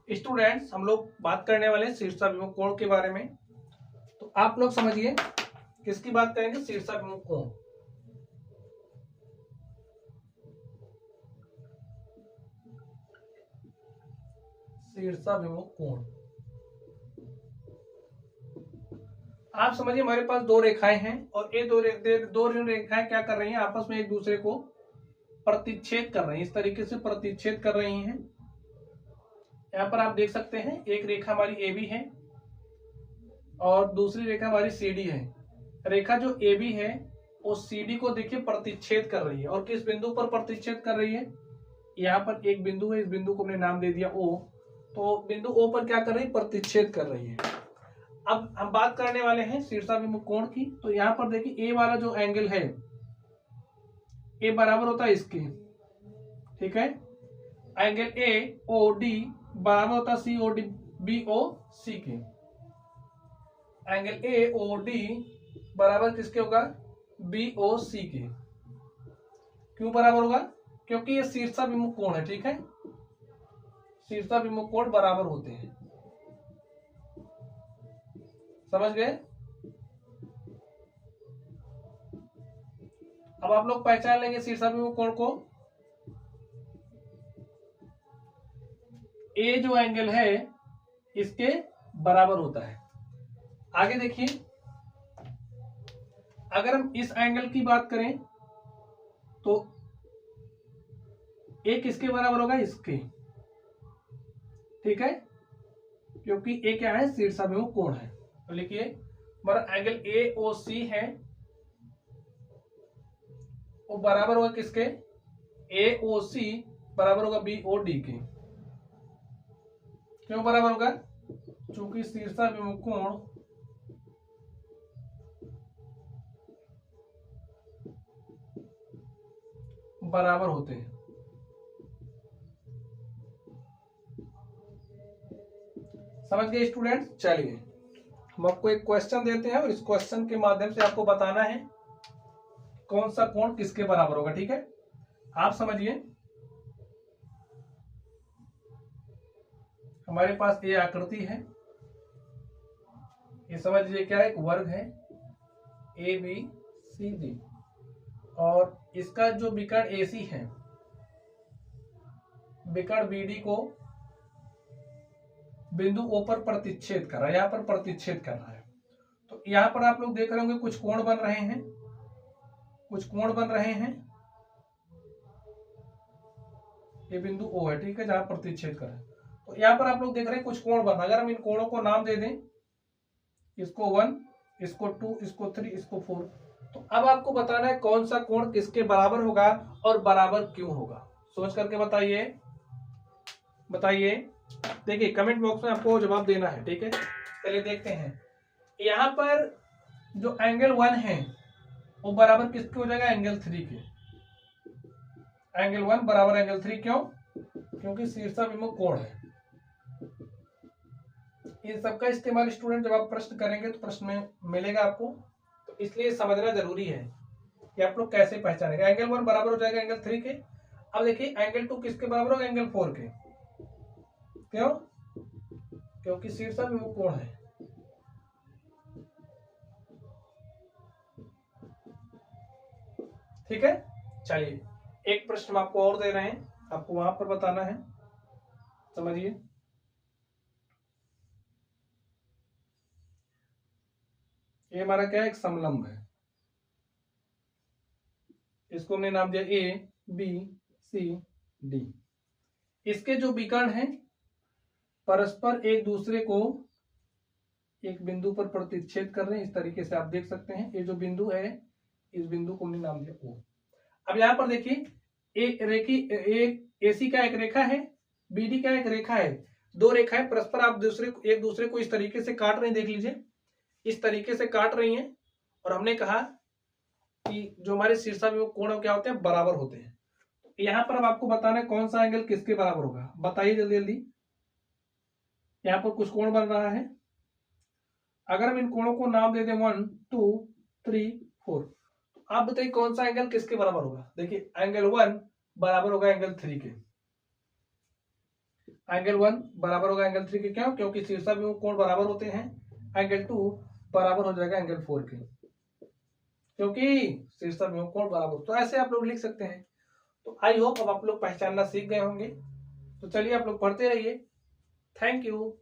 Students, हम लोग बात करने वाले हैं शीर्षाभिमुख कोण के बारे में। तो आप लोग समझिए किसकी बात करेंगे, शीर्षाभिमुख कोण। शीर्षाभिमुख कोण आप समझिए, हमारे पास दो रेखाएं हैं और ये दो रेखाएं क्या कर रही हैं, आपस में एक दूसरे को प्रतिच्छेद कर रही हैं। इस तरीके से प्रतिच्छेद कर रही हैं। यहाँ पर आप देख सकते हैं एक रेखा हमारी ए बी है और दूसरी रेखा हमारी सी डी है। रेखा जो ए बी है वो सी डी को देखिए प्रतिच्छेद कर रही है। और किस बिंदु पर प्रतिच्छेद कर रही है, यहाँ पर एक बिंदु है, इस बिंदु को हमने नाम दे दिया ओ। तो बिंदु ओ पर क्या कर रही है, प्रतिच्छेद कर रही है। अब हम बात करने वाले हैं शीर्षाभिमुख कोण की। तो यहाँ पर देखिए ए वाला जो एंगल है, ए बराबर होता है इसके, ठीक है। एंगल ए ओ डी बराबर होता है सी ओ डी बी ओ सी के। एंगल ए ओ डी बराबर किसके होगा, बी ओ सी के। क्यों बराबर होगा, क्योंकि ये शीर्षाभिमुख कोण है, ठीक है। शीर्षाभिमुख कोण बराबर होते हैं, समझ गए। अब आप लोग पहचान लेंगे शीर्षाभिमुख कोण को। ए जो एंगल है इसके बराबर होता है। आगे देखिए, अगर हम इस एंगल की बात करें तो ए किसके बराबर होगा, इसके, ठीक है, क्योंकि ए क्या है, शीर्षाभिमुख कोण है। तो लिखिए हमारा एंगल ए ओ सी है, वो बराबर होगा किसके, ए ओ सी बराबर होगा बी ओ डी के। क्यों बराबर होगा, चूंकि शीर्षाभिमुख कोण बराबर होते हैं। समझ गए स्टूडेंट्स। चलिए हम आपको एक क्वेश्चन देते हैं और इस क्वेश्चन के माध्यम से आपको बताना है कौन सा कोण किसके बराबर होगा, ठीक है। आप समझिए, हमारे पास ये आकृति है, ये समझ लीजिए क्या है, एक वर्ग है ए बी सी डी, और इसका जो विकर्ण ए सी है, विकर्ण बी डी को बिंदु ओ पर प्रतिच्छेद कर रहा है, यहां पर प्रतिच्छेद कर रहा है। तो यहां पर आप लोग देख रहे होंगे कुछ कोण बन रहे हैं, कुछ कोण बन रहे हैं। ये बिंदु ओ है, ठीक है, जहां प्रतिच्छेद कर रहा है। तो यहां पर आप लोग देख रहे हैं कुछ कोण बन, अगर हम इन कोणों को नाम दे दें, इसको 1, इसको 2, इसको 3, इसको 4, तो अब आपको बताना है कौन सा कोण किसके बराबर होगा और बराबर क्यों होगा। सोच करके बताइए, बताइए। देखिए कमेंट बॉक्स में आपको जवाब देना है, ठीक है। चलिए देखते हैं, यहां पर जो एंगल 1 है वो बराबर किसके हो जाएगा, एंगल 3 के। एंगल 1 बराबर एंगल 3, क्यों, क्योंकि शीर्षाभिमुख कोण है। इन सबका इस्तेमाल स्टूडेंट जब आप प्रश्न करेंगे तो प्रश्न में मिलेगा आपको, तो इसलिए समझना जरूरी है कि आप लोग कैसे पहचानेंगे। एंगल 1 बराबर हो जाएगा एंगल 3 के। अब देखिए एंगल 2 किसके बराबर होगा, एंगल 4 के। क्यों, क्योंकि शीर्षाभिमुख कोण है। ठीक है, चलिए एक प्रश्न आपको और दे रहे हैं, आपको वहां पर बताना है, समझिए। ये हमारा क्या है, एक समलंब है, इसको हमने नाम दिया ए बी सी डी। इसके जो विकर्ण हैं परस्पर एक दूसरे को एक बिंदु पर प्रतिच्छेद कर रहे हैं, इस तरीके से आप देख सकते हैं। ये जो बिंदु है, इस बिंदु को हमने नाम दिया ओ। अब यहां पर देखिए एसी का एक रेखा है, बीडी का एक रेखा है, दो रेखाएं परस्पर आप एक दूसरे को इस तरीके से काट रहे हैं, देख लीजिए इस तरीके से काट रही हैं। और हमने कहा कि जो हमारे शीर्षाभिमुख कोण क्या होते हैं, बराबर होते हैं। यहां पर अब आपको बताना है कौन सा एंगल किसके बराबर होगा, बताइए जल्दी जल्दी। यहां पर कुछ कोण बन रहा है, अगर हम इन कोणों को नाम दे दें 1 2 3 4, आप बताइए कौन सा एंगल किसके बराबर होगा। देखिए एंगल 1 बराबर होगा एंगल 3 के। एंगल 1 बराबर होगा एंगल 3 के, क्यों? क्योंकि शीर्षाभिमुख कोण बराबर होते हैं। एंगल 2 बराबर हो जाएगा एंगल 4 के, क्योंकि शीर्षाभिमुख कोण बराबर। तो ऐसे आप लोग लिख सकते हैं। तो आई होप अब आप लोग पहचानना सीख गए होंगे। तो चलिए आप लोग पढ़ते रहिए। Thank you.